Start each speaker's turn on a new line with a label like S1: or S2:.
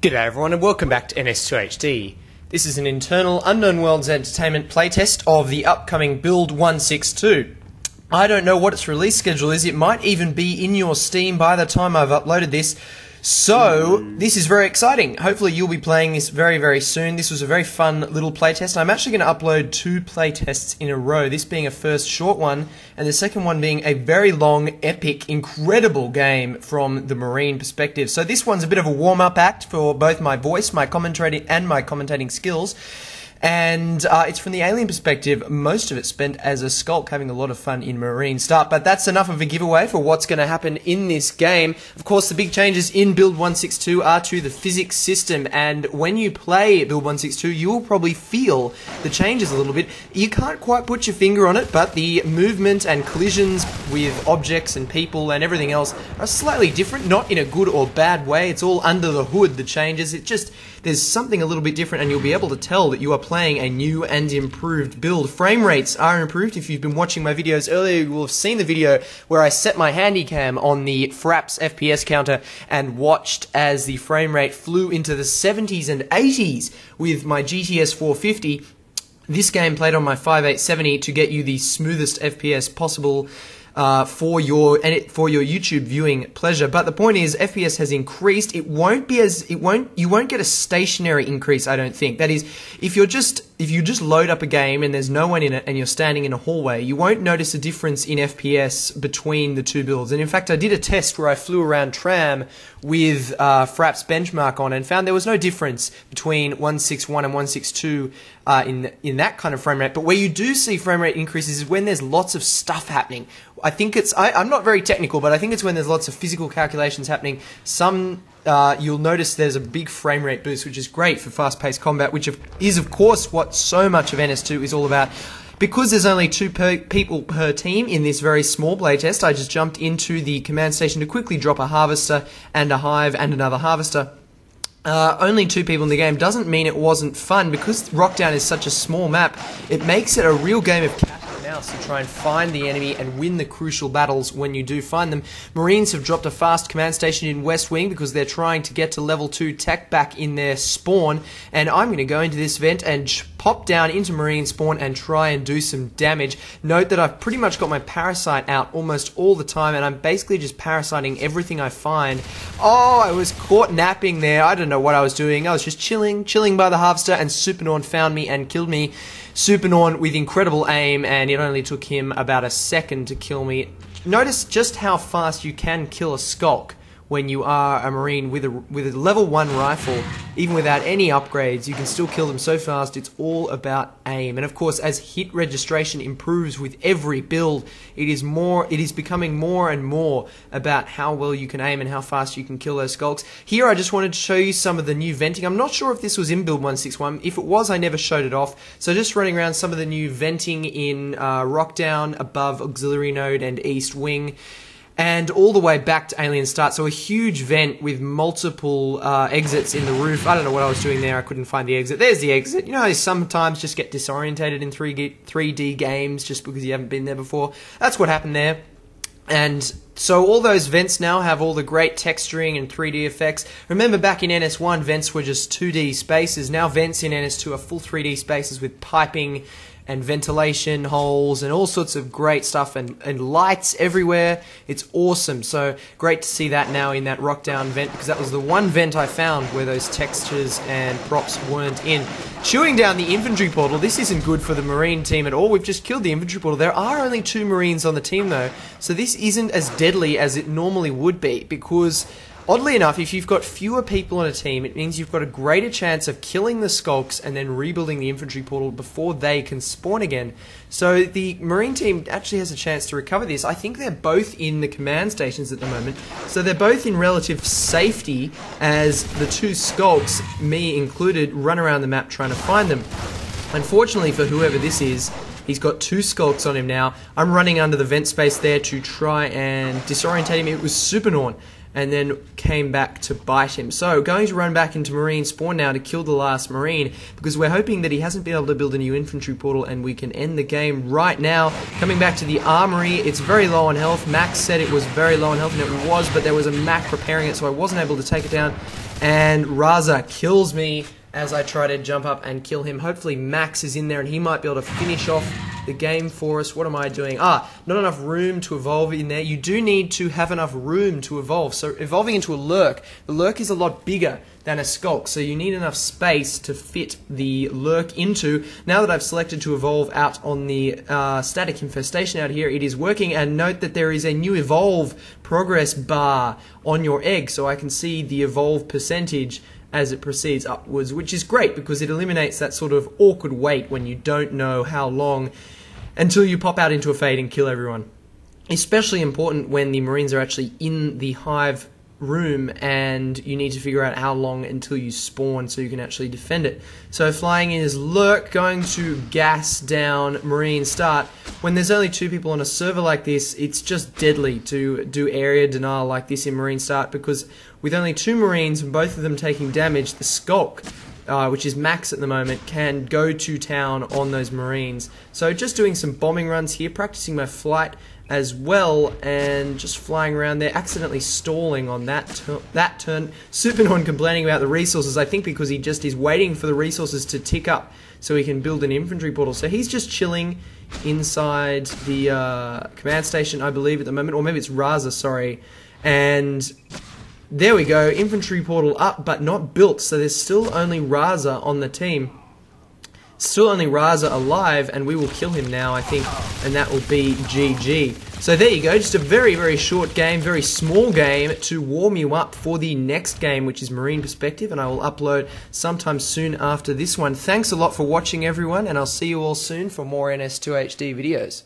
S1: G'day everyone and welcome back to NS2HD. This is an internal Unknown Worlds Entertainment playtest of the upcoming Build 162. I don't know what its release schedule is, it might even be in your Steam by the time I've uploaded this. So, this is very exciting. Hopefully you'll be playing this very, very soon. This was a very fun little playtest. I'm actually going to upload 2 playtests in a row, this being a first short one, and the second one being a very long, epic, incredible game from the Marine perspective. So this one's a bit of a warm-up act for both my voice, my commentary, and my commentating skills. And it's from the alien perspective, most of it spent as a skulk, having a lot of fun in Marine start. But that's enough of a giveaway for what's going to happen in this game. Of course, the big changes in Build 162 are to the physics system, and when you play Build 162, you will probably feel the changes a little bit. You can't quite put your finger on it, but the movement and collisions with objects and people and everything else are slightly different, not in a good or bad way. It's all under the hood, the changes. It just, there's something a little bit different, and you'll be able to tell that you are playing a new and improved build. Frame rates are improved. If you've been watching my videos earlier, you will have seen the video where I set my handycam on the Fraps FPS counter and watched as the frame rate flew into the 70s and 80s with my GTS 450. This game played on my 5870 to get you the smoothest FPS possible for your YouTube viewing pleasure. But the point is, FPS has increased. You won't get a stationary increase, I don't think. That is, if you just load up a game and there's no one in it and you're standing in a hallway, you won't notice a difference in FPS between the two builds. And in fact, I did a test where I flew around Tram with Fraps benchmark on and found there was no difference between 161 and 162 in that kind of frame rate. But where you do see frame rate increases is when there's lots of stuff happening. I think it's, I'm not very technical, but I think it's when there's lots of physical calculations happening. You'll notice there's a big frame rate boost, which is great for fast-paced combat, which is of course what so much of NS2 is all about. Because there's only 2 people per team in this very small playtest, I just jumped into the command station to quickly drop a harvester and a hive and another harvester. Only 2 people in the game doesn't mean it wasn't fun. Because Rockdown is such a small map, it makes it a real game of cat and mouse to try and find the enemy and win the crucial battles when you do find them. Marines have dropped a fast command station in West Wing because they're trying to get to level 2 tech back in their spawn, and I'm going to go into this vent and pop down into Marine spawn and try and do some damage. Note that I've pretty much got my parasite out almost all the time, and I'm basically just parasiting everything I find. Oh, I was caught napping there. I don't know what I was doing. I was just chilling by the harvester, and Supernorn found me and killed me. Supernorn with incredible aim, and it only took him about a second to kill me. Notice just how fast you can kill a skulk when you are a Marine with a level 1 rifle. Even without any upgrades, you can still kill them so fast. It's all about aim. And of course, as hit registration improves with every build, it is becoming more and more about how well you can aim and how fast you can kill those skulks. Here I just wanted to show you some of the new venting. I'm not sure if this was in Build 161. If it was, I never showed it off. So just running around some of the new venting in Rockdown, above Auxiliary Node and East Wing, and all the way back to Alien Start. So a huge vent with multiple exits in the roof. I don't know what I was doing there. I couldn't find the exit. There's the exit. You know, I sometimes just get disorientated in 3D games just because you haven't been there before. That's what happened there. And so all those vents now have all the great texturing and 3D effects. Remember back in NS1, vents were just 2D spaces. Now vents in NS2 are full 3D spaces with piping and ventilation holes and all sorts of great stuff, and lights everywhere. It's awesome. So great to see that now in that Rockdown vent, because that was the one vent I found where those textures and props weren't in. Chewing down the infantry portal, this isn't good for the Marine team at all. We've just killed the infantry portal. There are only 2 Marines on the team though, so this isn't as deadly as it normally would be, because oddly enough, if you've got fewer people on a team, it means you've got a greater chance of killing the skulks and then rebuilding the infantry portal before they can spawn again. So the Marine team actually has a chance to recover this. I think they're both in the command stations at the moment, so they're both in relative safety as the 2 skulks, me included, run around the map trying to find them. Unfortunately for whoever this is, he's got 2 skulks on him now. I'm running under the vent space there to try and disorientate him. It was Supernorn, and then came back to bite him. So going to run back into Marine spawn now to kill the last Marine, because we're hoping that he hasn't been able to build a new infantry portal and we can end the game right now. Coming back to the armory, it's very low on health. Max said it was very low on health, and it was, but there was a Mac preparing it, so I wasn't able to take it down. and Raza kills me as I try to jump up and kill him. Hopefully Max is in there and he might be able to finish off the game for us. What am I doing? Not enough room to evolve in there. You do need to have enough room to evolve. So evolving into a lurk, the lurk is a lot bigger than a skulk, so you need enough space to fit the lurk into. Now that I've selected to evolve out on the static infestation out here, it is working, and note that there is a new evolve progress bar on your egg, so I can see the evolve percentage as it proceeds upwards, which is great because it eliminates that sort of awkward wait when you don't know how long until you pop out into a fade and kill everyone. Especially important when the Marines are actually in the hive room and you need to figure out how long until you spawn so you can actually defend it. So flying in is lurk, going to gas down Marine start. When there's only 2 people on a server like this, it's just deadly to do area denial like this in Marine start, because with only 2 Marines and both of them taking damage, the skulk, which is max at the moment, can go to town on those Marines. So just doing some bombing runs here, practicing my flight as well, and just flying around there, accidentally stalling on that turn. Supernorn complaining about the resources, I think because he just is waiting for the resources to tick up so he can build an infantry portal. So he's just chilling inside the command station, I believe, at the moment, or maybe it's Raza, sorry. And there we go, infantry portal up but not built, so there's still only Raza on the team. Still only Raza alive, and we will kill him now, I think, and that will be GG. So there you go, just a very, very short game, very small game to warm you up for the next game, which is Marine Perspective, and I will upload sometime soon after this one. Thanks a lot for watching, everyone, and I'll see you all soon for more NS2HD videos.